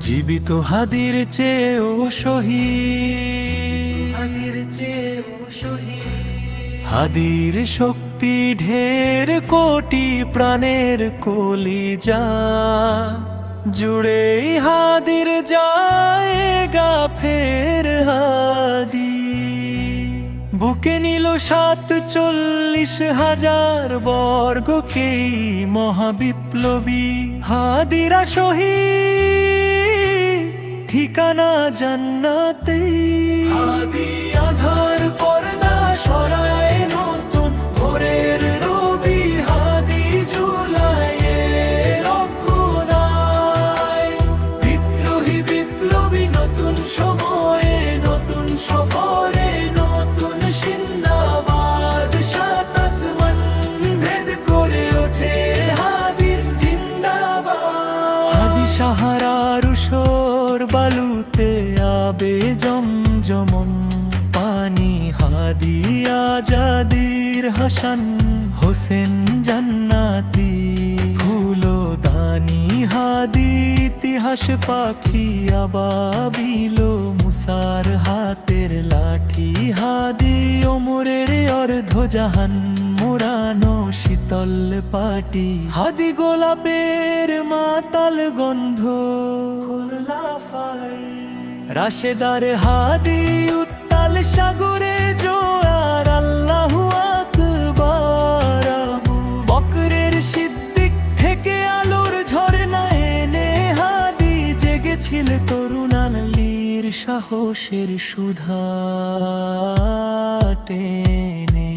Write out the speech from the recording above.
জীবিত হাদির চেয়েও শহীদ, হাদির শক্তি ঢের কোটি প্রাণের কলিজা জুড়ে হাদির জায়গা ফের হাদি বুকে নিল ৪৭,০০০ বর্গকেই মহাবিপ্লবী হাদিরা শহীদ ঠিকানা জান্নাতে হাদি আধার পর্দা সরায় নতুন ভোরের রবি হাদি জুলাইয়ের অভ্যুদয় বিদ্রোহী বিপ্লবী নতুন সময়ে নতুন সফরে নতুন সিন্দাবাদ সাত আসমান ভেদ করে ওঠে হাদির জিন্দাবাদ হাদি সাহারার উসর বালুতে আবে জমজমন পানি হাদি আজাদির হাসান হোসেন জান্নাতি ফুলো দানি হাদি ইতিহাস পাখি আবাবিল মুসার হাতের লাঠি হাদি ওমরের অর্ধজাহান মোড়ানো শীতল পাটি হাদি গোলাপের মাতাল গন্ধ রাশেদার হাদি উত্তাল সাগরে জোয়ার আল্লাহু আকবার আবু বকরের সিদ্দিক থেকে আলোর ঝরনা এনে হাদি জেগেছিল তরুণ আলীর সাহসের সুধা টেনে